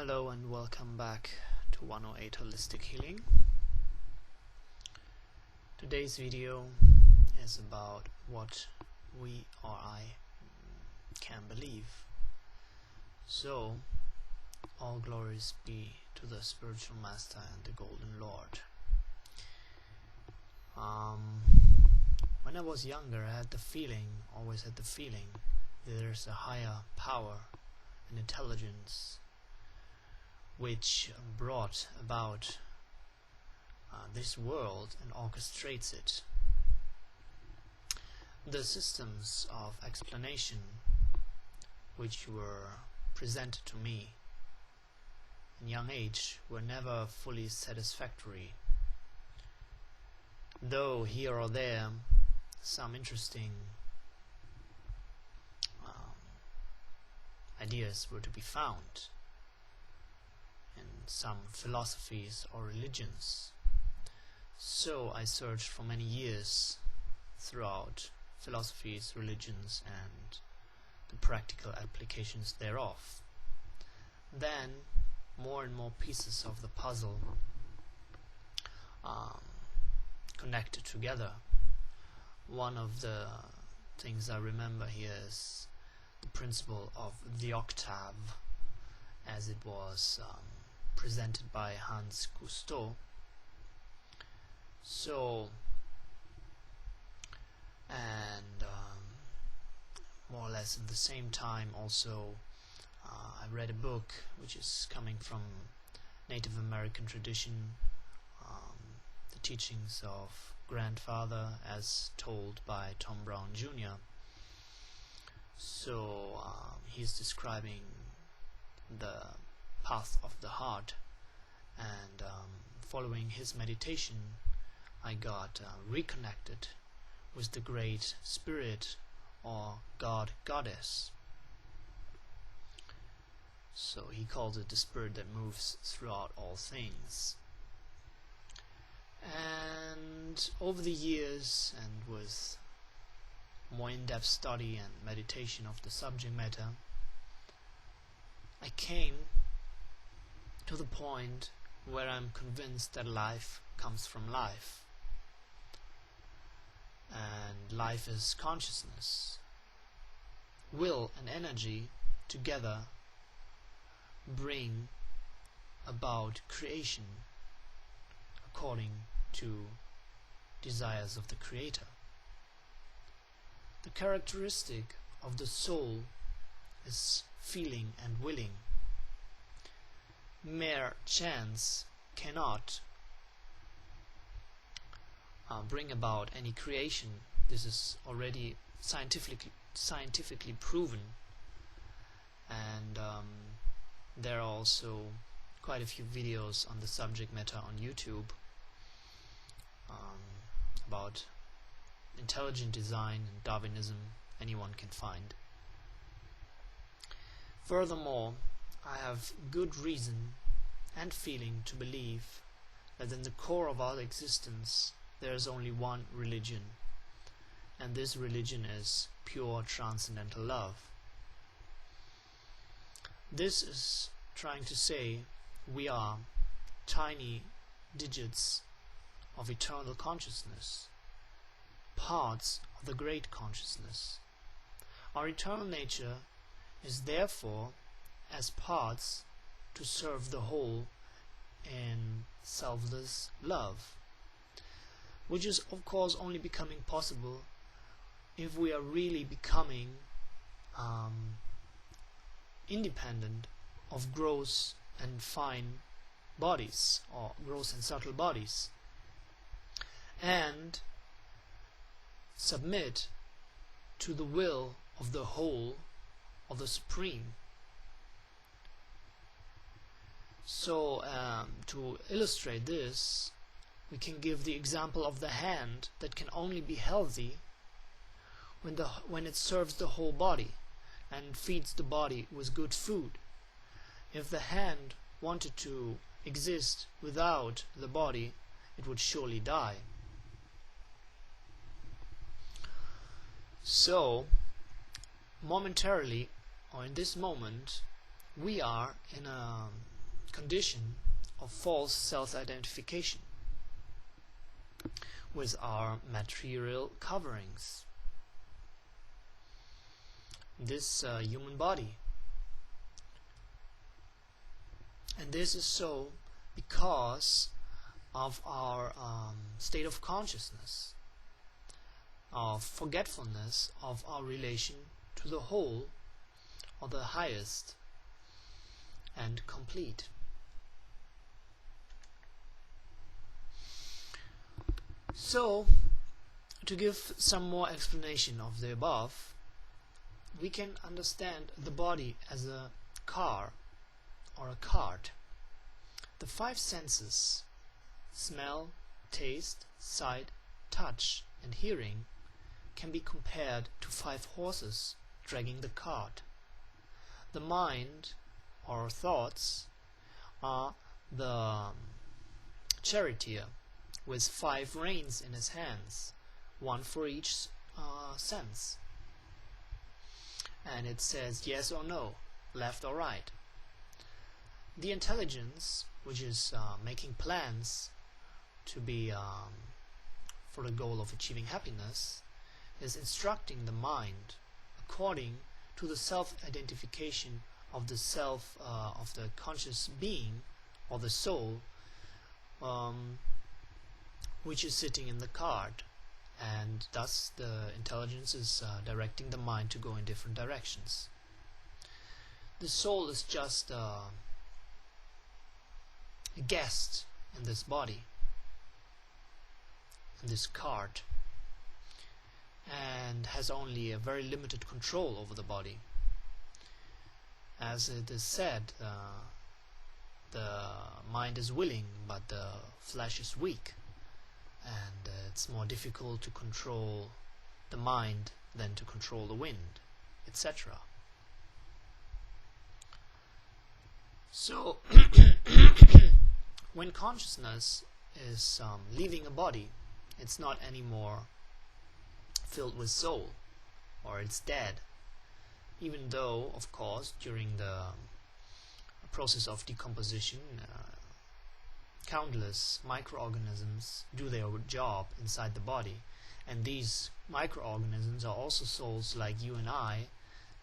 Hello and welcome back to 108 Holistic Healing. Today's video is about what we or I can believe. So, all glories be to the Spiritual Master and the Golden Lord. When I was younger, I always had the feeling that there's a higher power and intelligence which brought about this world and orchestrates it. The systems of explanation which were presented to me in young age were never fully satisfactory, though here or there some interesting ideas were to be found in some philosophies or religions. So I searched for many years throughout philosophies, religions, and the practical applications thereof. Then more and more pieces of the puzzle connected together. One of the things I remember here is the principle of the octave, as it was presented by Hans Cousteau. So, and more or less at the same time also I read a book which is coming from Native American tradition, the teachings of Grandfather as told by Tom Brown Jr. So he's describing the path of the heart, and following his meditation I got reconnected with the great spirit or God, Goddess. So he calls it the spirit that moves throughout all things. And over the years, and with more in-depth study and meditation of the subject matter, I came to the point where I'm convinced that life comes from life, and life is consciousness. Will and energy together bring about creation according to desires of the Creator. The characteristic of the soul is feeling and willing. Mere chance cannot bring about any creation. This is already scientifically proven, and there are also quite a few videos on the subject matter on YouTube about intelligent design and Darwinism. Anyone can find. Furthermore, I have good reason and feeling to believe that in the core of our existence there is only one religion, and this religion is pure transcendental love. This is trying to say we are tiny digits of eternal consciousness, parts of the great consciousness. Our eternal nature is therefore as parts to serve the whole in selfless love, which is of course only becoming possible if we are really becoming independent of gross and fine bodies, or gross and subtle bodies, and submit to the will of the whole, of the Supreme. So to illustrate this, we can give the example of the hand that can only be healthy when it serves the whole body and feeds the body with good food. If the hand wanted to exist without the body, it would surely die. So, momentarily, or in this moment, we are in a condition of false self-identification with our material coverings, this human body. And this is so because of our state of consciousness, of forgetfulness of our relation to the whole, or the highest and complete. So, to give some more explanation of the above, we can understand the body as a car or a cart. The five senses, smell, taste, sight, touch, and hearing, can be compared to 5 horses dragging the cart. The mind, or thoughts, are the charioteer with 5 reins in his hands, one for each sense. And it says yes or no, left or right. The intelligence, which is making plans to be for the goal of achieving happiness, is instructing the mind according to the self-identification of the self, of the conscious being or the soul, which is sitting in the cart, and thus the intelligence is directing the mind to go in different directions. The soul is just a guest in this body, in this cart, and has only a very limited control over the body. As it is said, the mind is willing, but the flesh is weak, and it's more difficult to control the mind than to control the wind, etc. So, when consciousness is leaving a body, it's not anymore filled with soul, or it's dead, even though, of course, during the process of decomposition, countless microorganisms do their job inside the body, and these microorganisms are also souls like you and I,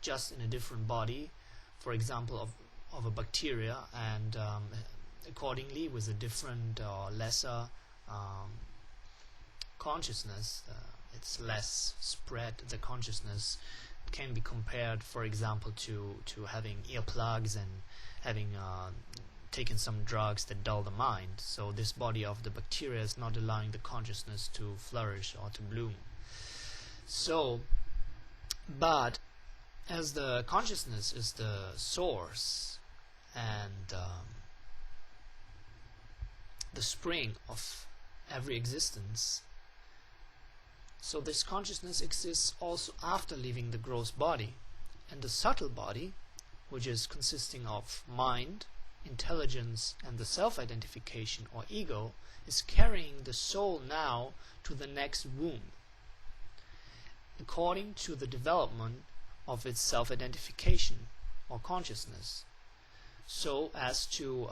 just in a different body, for example of a bacteria, and accordingly with a different or lesser consciousness. It's less spread, the consciousness. It can be compared, for example, to having earplugs and having taken some drugs that dull the mind. So this body of the bacteria is not allowing the consciousness to flourish or to bloom. So, but as the consciousness is the source and the spring of every existence, so this consciousness exists also after leaving the gross body, and the subtle body, which is consisting of mind, intelligence, and the self-identification or ego, is carrying the soul now to the next womb, according to the development of its self-identification or consciousness, so as to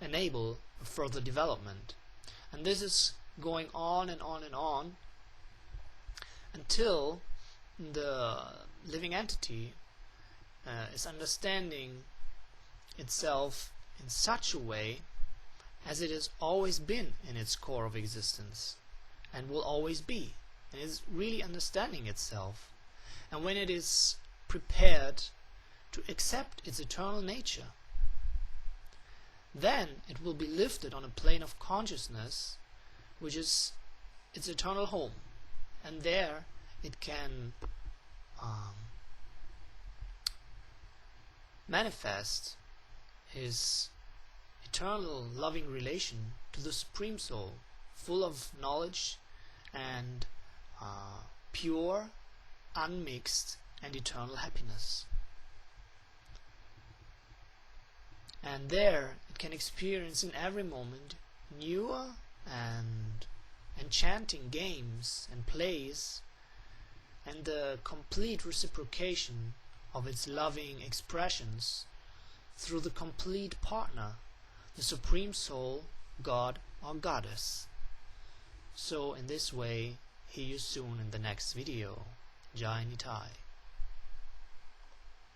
enable further development. And this is going on and on and on until the living entity is understanding itself in such a way as it has always been in its core of existence and will always be, and is really understanding itself. And when it is prepared to accept its eternal nature, then it will be lifted on a plane of consciousness which is its eternal home, and there it can manifest his eternal loving relation to the Supreme Soul, full of knowledge and pure, unmixed, and eternal happiness. And there it can experience in every moment newer and enchanting games and plays, and the complete reciprocation of its loving expressions through the complete partner, the Supreme Soul, God or Goddess. So in this way, hear you soon in the next video. Jai Nitai.